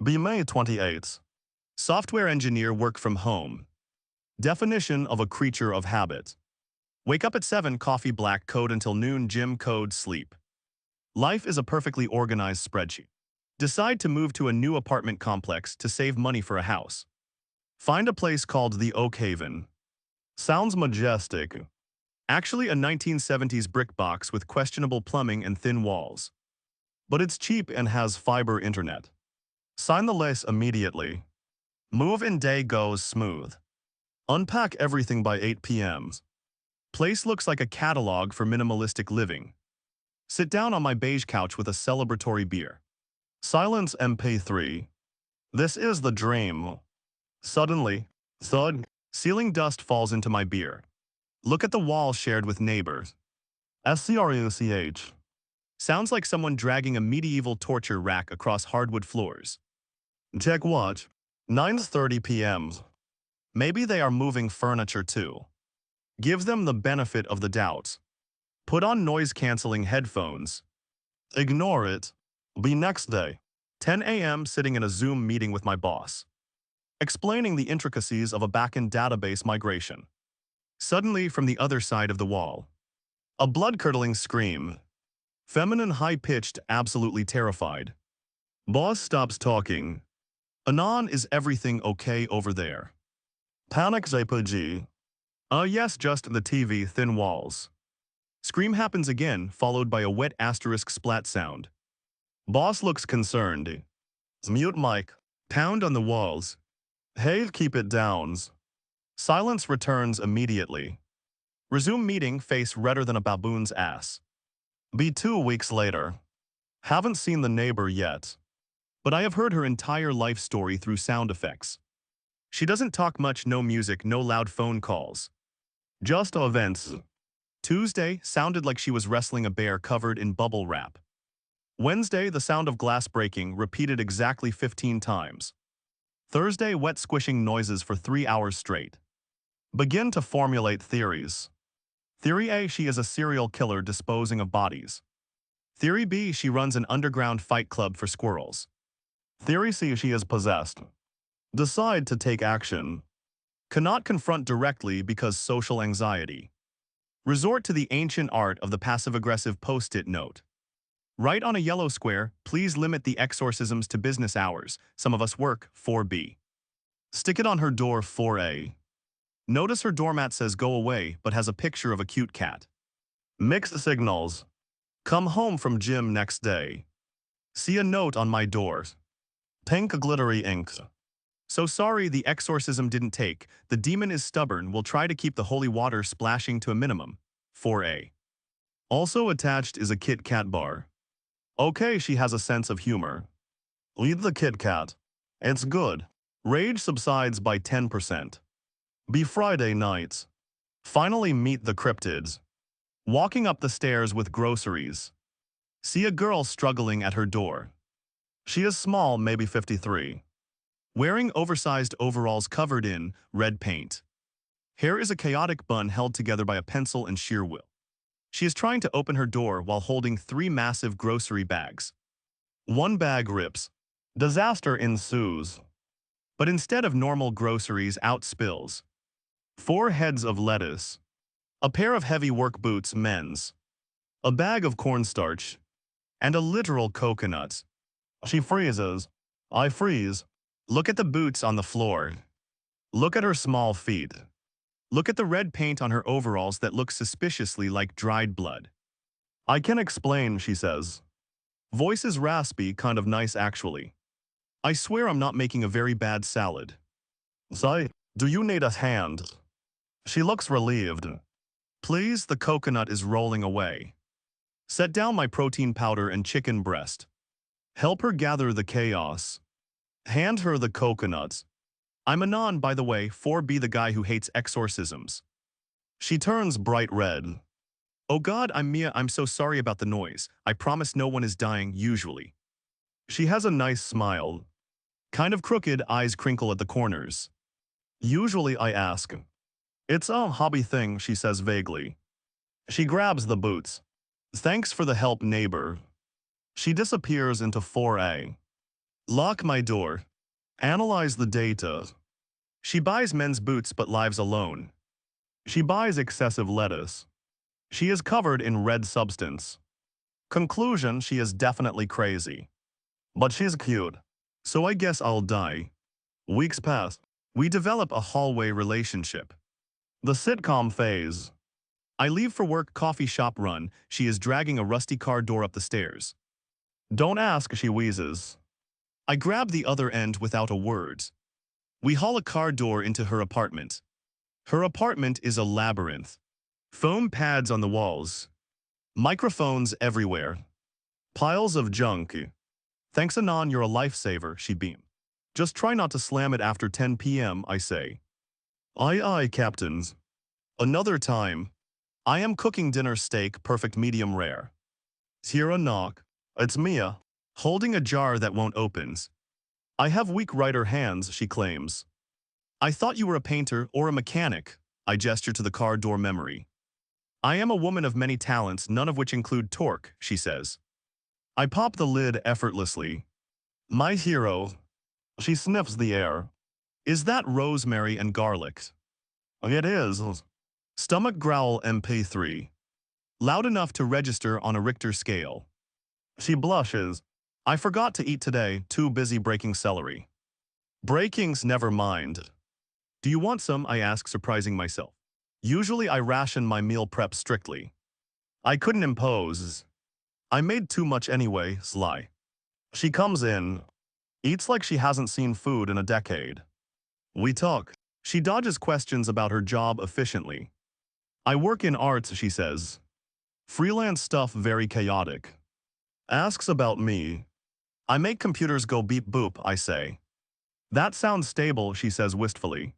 Be May 28th. Software engineer work from home. Definition of a creature of habit. Wake up at 7, coffee, black, code until noon, gym, code, sleep. Life is a perfectly organized spreadsheet. Decide to move to a new apartment complex to save money for a house. Find a place called the Oak Haven. Sounds majestic. Actually a 1970s brick box with questionable plumbing and thin walls. But it's cheap and has fiber internet. Sign the lease immediately. Move-in day goes smooth. Unpack everything by 8 p.m. Place looks like a catalog for minimalistic living. Sit down on my beige couch with a celebratory beer. Silence MP3. This is the dream. Suddenly, thud, ceiling dust falls into my beer. Look at the wall shared with neighbors. SCRUCH. Sounds like someone dragging a medieval torture rack across hardwood floors. Check watch. 9:30 p.m. Maybe they are moving furniture too. Give them the benefit of the doubt. Put on noise-canceling headphones. Ignore it. Be next day. 10 a.m. sitting in a Zoom meeting with my boss. Explaining the intricacies of a backend database migration. Suddenly, from the other side of the wall, a blood-curdling scream. Feminine, high-pitched, absolutely terrified. Boss stops talking. Anon, is everything okay over there? Panic JPG. Yes, just the TV, thin walls. Scream happens again, followed by a wet asterisk splat sound. Boss looks concerned. Mute mic. Pound on the walls. Hey, keep it down. Silence returns immediately. Resume meeting, face redder than a baboon's ass. Be 2 weeks later. Haven't seen the neighbor yet. But I have heard her entire life story through sound effects. She doesn't talk much, no music, no loud phone calls. Just events. Tuesday sounded like she was wrestling a bear covered in bubble wrap. Wednesday, the sound of glass breaking, repeated exactly 15 times. Thursday, wet squishing noises for 3 hours straight. Begin to formulate theories. Theory A, she is a serial killer disposing of bodies. Theory B, she runs an underground fight club for squirrels. Theory C, she is possessed. Decide to take action. Cannot confront directly because social anxiety. Resort to the ancient art of the passive-aggressive post-it note. Write on a yellow square, please limit the exorcisms to business hours. Some of us work, 4B. Stick it on her door, 4A. Notice her doormat says go away but has a picture of a cute cat. Mixed signals. Come home from gym next day. See a note on my door. Pink glittery ink. So sorry the exorcism didn't take. The demon is stubborn, will try to keep the holy water splashing to a minimum. 4A. Also attached is a Kit Kat bar. Okay, she has a sense of humor. Eat the Kit Kat. It's good. Rage subsides by 10%. Be Friday nights. Finally meet the cryptids. Walking up the stairs with groceries. See a girl struggling at her door. She is small, maybe 53. Wearing oversized overalls covered in red paint. Hair is a chaotic bun held together by a pencil and sheer will. She is trying to open her door while holding 3 massive grocery bags. One bag rips. Disaster ensues. But instead of normal groceries, out spills 4 heads of lettuce. A pair of heavy work boots, men's. A bag of cornstarch. And a literal coconut. She freezes. I freeze. Look at the boots on the floor. Look at her small feet. Look at the red paint on her overalls that look suspiciously like dried blood. I can explain, she says. Voice is raspy, kind of nice actually. I swear I'm not making a very bad salad. Say, do you need a hand? She looks relieved. Please, the coconut is rolling away. Set down my protein powder and chicken breast. Help her gather the chaos. Hand her the coconuts. I'm Anon, by the way, 4B, the guy who hates exorcisms. She turns bright red. Oh God, I'm Mia, I'm so sorry about the noise. I promise no one is dying, usually. She has a nice smile. Kind of crooked, eyes crinkle at the corners. Usually I ask. It's a hobby thing, she says vaguely. She grabs the boots. Thanks for the help, neighbor. She disappears into 4A. Lock my door. Analyze the data. She buys men's boots but lives alone. She buys excessive lettuce. She is covered in red substance. Conclusion, she is definitely crazy. But she's cute. So I guess I'll die. Weeks pass. We develop a hallway relationship. The sitcom phase. I leave for work, coffee shop run. She is dragging a rusty car door up the stairs. Don't ask, she wheezes. I grab the other end without a word. We haul a car door into her apartment. Her apartment is a labyrinth. Foam pads on the walls. Microphones everywhere. Piles of junk. Thanks Anon, you're a lifesaver, she beams. Just try not to slam it after 10 p.m., I say. Aye aye, captains. Another time. I am cooking dinner steak, perfect medium rare. Hear a knock. It's Mia, holding a jar that won't open. I have weak writer hands, she claims. I thought you were a painter or a mechanic. I gesture to the car door memory. I am a woman of many talents, none of which include torque, she says. I pop the lid effortlessly. My hero. She sniffs the air. Is that rosemary and garlic? It is. Stomach growl MP3. Loud enough to register on a Richter scale. She blushes. I forgot to eat today, too busy breaking celery. Breaking's never mind. Do you want some? I ask, surprising myself. Usually I ration my meal prep strictly. I couldn't impose. I made too much anyway, sly. She comes in, eats like she hasn't seen food in a decade. We talk. She dodges questions about her job efficiently. I work in arts, she says. Freelance stuff very chaotic. Asks about me. I make computers go beep boop, I say. That sounds stable, she says wistfully.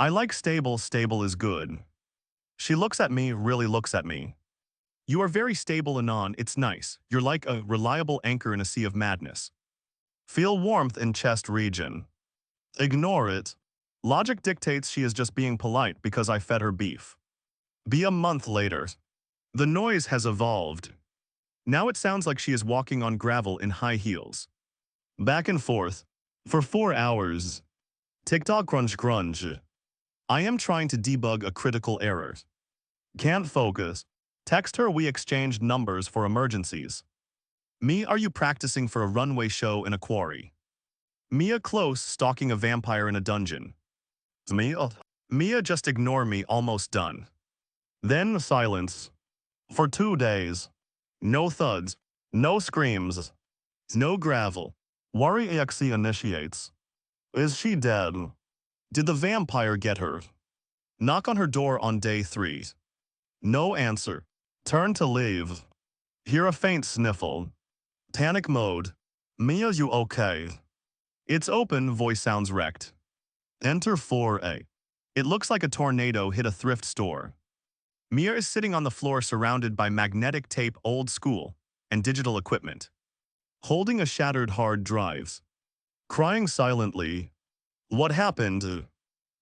I like stable, stable is good. She looks at me, really looks at me. You are very stable, Anon, it's nice. You're like a reliable anchor in a sea of madness. Feel warmth in chest region. Ignore it. Logic dictates she is just being polite because I fed her beef. Be a month later. The noise has evolved. Now it sounds like she is walking on gravel in high heels. Back and forth. For 4 hours. TikTok crunch crunch. I am trying to debug a critical error. Can't focus. Text her, we exchanged numbers for emergencies. Me, are you practicing for a runway show in a quarry? Mia, close, stalking a vampire in a dungeon. Mia, just ignore me, almost done. Then silence. For 2 days. No thuds. No screams. No gravel. Worry EXE initiates. Is she dead? Did the vampire get her? Knock on her door on day 3. No answer. Turn to leave. Hear a faint sniffle. Panic mode. Mia, you okay? It's open, voice sounds wrecked. Enter 4A. It looks like a tornado hit a thrift store. Mia is sitting on the floor surrounded by magnetic tape, old school, and digital equipment. Holding a shattered hard drive. Crying silently. What happened?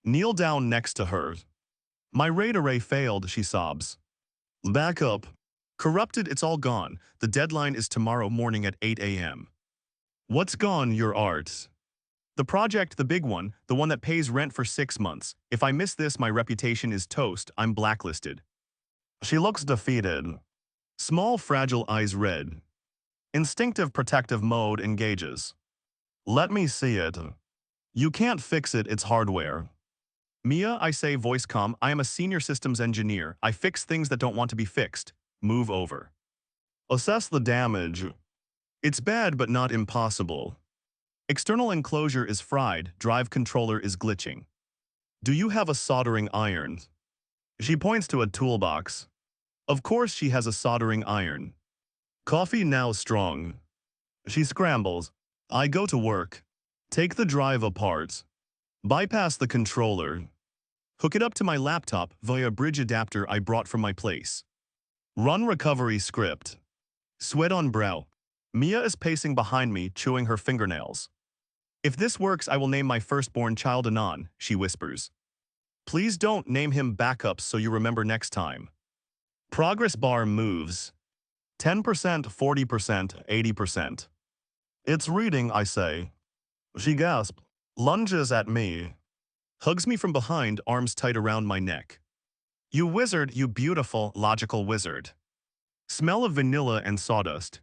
Kneel down next to her. My RAID array failed, she sobs. Back up. Corrupted, it's all gone. The deadline is tomorrow morning at 8 a.m. What's gone? Your art. The project, the big one, the one that pays rent for 6 months. If I miss this, my reputation is toast, I'm blacklisted. She looks defeated. Small, fragile eyes red. Instinctive protective mode engages. Let me see it. You can't fix it, it's hardware. Mia, I say, voice calm, I am a senior systems engineer. I fix things that don't want to be fixed. Move over. Assess the damage. It's bad but not impossible. External enclosure is fried, drive controller is glitching. Do you have a soldering iron? She points to a toolbox. Of course she has a soldering iron. Coffee now strong. She scrambles. I go to work. Take the drive apart. Bypass the controller. Hook it up to my laptop via bridge adapter I brought from my place. Run recovery script. Sweat on brow. Mia is pacing behind me, chewing her fingernails. If this works, I will name my firstborn child Anon, she whispers. Please don't name him Backups so you remember next time. Progress bar moves. 10%, 40%, 80%. It's reading, I say. She gasps, lunges at me, hugs me from behind, arms tight around my neck. You wizard, you beautiful, logical wizard. Smell of vanilla and sawdust.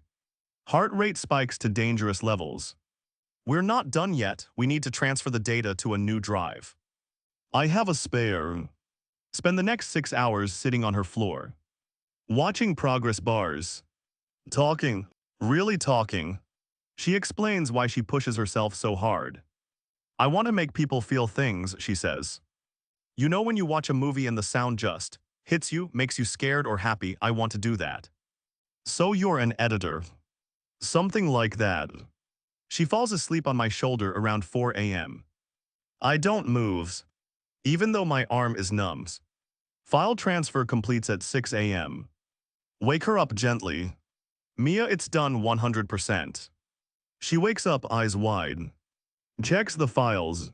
Heart rate spikes to dangerous levels. We're not done yet, we need to transfer the data to a new drive. I have a spare. Spend the next 6 hours sitting on her floor. Watching progress bars. Talking. Really talking. She explains why she pushes herself so hard. I want to make people feel things, she says. You know when you watch a movie and the sound just hits you, makes you scared or happy, I want to do that. So you're an editor. Something like that. She falls asleep on my shoulder around 4 a.m. I don't move, even though my arm is numb. File transfer completes at 6 a.m. Wake her up gently. Mia, it's done 100%. She wakes up, eyes wide. Checks the files.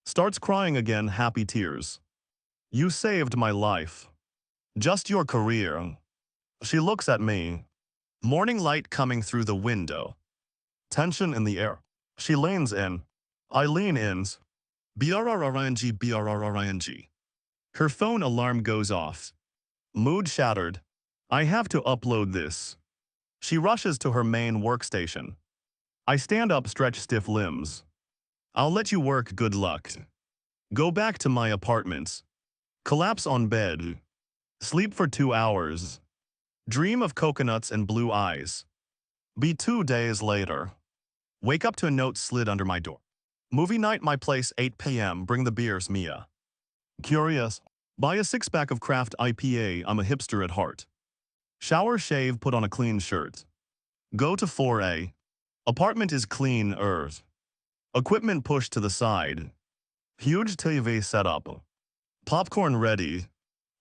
Starts crying again, happy tears. You saved my life. Just your career. She looks at me. Morning light coming through the window. Tension in the air. She leans in. I lean in. BRRRING, BRRRING. Her phone alarm goes off. Mood shattered. I have to upload this. She rushes to her main workstation. I stand up, stretch stiff limbs. I'll let you work, good luck. Go back to my apartment. Collapse on bed. Sleep for 2 hours. Dream of coconuts and blue eyes. Be 2 days later. Wake up to a note slid under my door. Movie night, my place, 8 p.m. Bring the beers, Mia. Curious. Buy a 6-pack of craft IPA, I'm a hipster at heart. Shower, shave, put on a clean shirt. Go to 4A. Apartment is clean, earth. Equipment pushed to the side. Huge TV set up. Popcorn ready.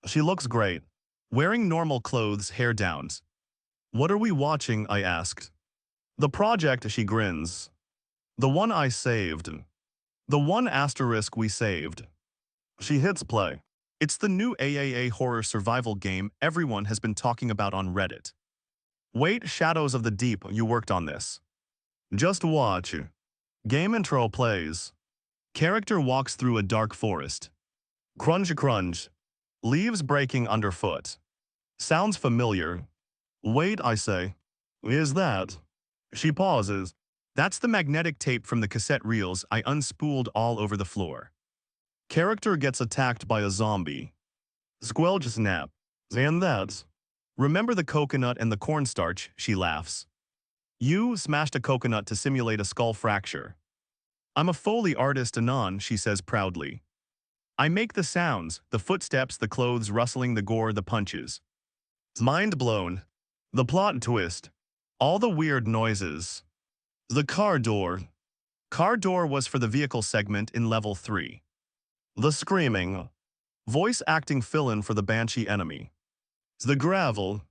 She looks great. Wearing normal clothes, hair down. What are we watching, I asked. The project, she grins. The one I saved. The one asterisk we saved. She hits play. It's the new AAA horror survival game everyone has been talking about on Reddit. Wait, Shadows of the Deep, you worked on this. Just watch. Game intro plays. Character walks through a dark forest. Crunch, crunch. Leaves breaking underfoot. Sounds familiar. Wait, I say. Is that? She pauses. That's the magnetic tape from the cassette reels I unspooled all over the floor. Character gets attacked by a zombie. Squelch, snap. And that's. Remember the coconut and the cornstarch, she laughs. You smashed a coconut to simulate a skull fracture. I'm a Foley artist, Anon, she says proudly. I make the sounds, the footsteps, the clothes rustling, the gore, the punches. Mind blown. The plot twist. All the weird noises. The car door. Car door was for the vehicle segment in level 3. The screaming. Voice acting fill-in for the banshee enemy. The gravel.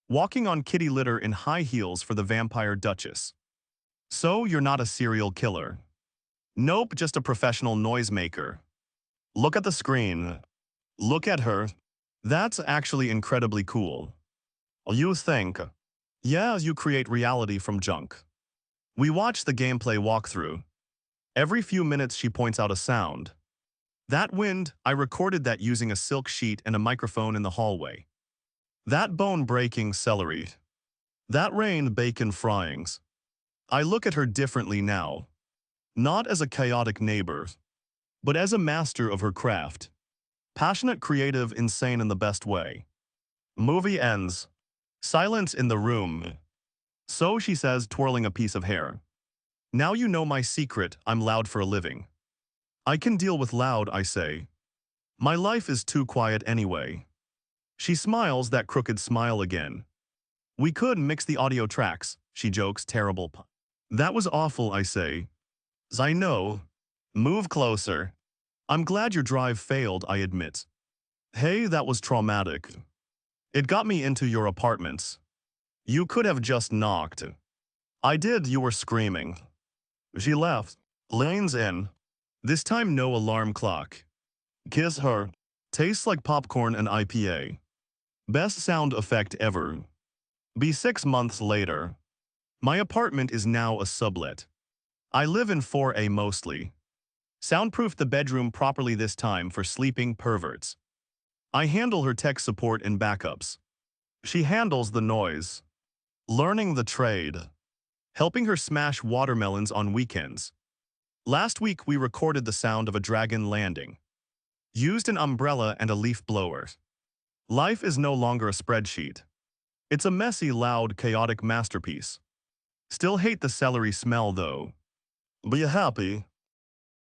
Walking on kitty litter in high heels for the vampire duchess. So you're not a serial killer. Nope, just a professional noisemaker. Look at the screen. Look at her. That's actually incredibly cool. You think. Yeah, you create reality from junk. We watch the gameplay walkthrough. Every few minutes she points out a sound. That wind, I recorded that using a silk sheet and a microphone in the hallway. That bone breaking, celery. That rain, bacon fryings. I look at her differently now. Not as a chaotic neighbor, but as a master of her craft. Passionate, creative, insane in the best way. Movie ends. Silence in the room. So, she says, twirling a piece of hair. Now you know my secret, I'm loud for a living. I can deal with loud, I say. My life is too quiet anyway. She smiles, that crooked smile again. We could mix the audio tracks, she jokes, terrible pun. That was awful, I say. I know. Move closer. I'm glad your drive failed, I admit. Hey, that was traumatic. It got me into your apartments. You could have just knocked. I did, you were screaming. She left. Leans in. This time no alarm clock. Kiss her. Tastes like popcorn and IPA. Best sound effect ever. Be 6 months later. My apartment is now a sublet. I live in 4A mostly. Soundproof the bedroom properly this time for sleeping perverts. I handle her tech support and backups. She handles the noise. Learning the trade. Helping her smash watermelons on weekends. Last week we recorded the sound of a dragon landing. Used an umbrella and a leaf blower. Life is no longer a spreadsheet. It's a messy, loud, chaotic masterpiece. Still hate the celery smell though. Be happy.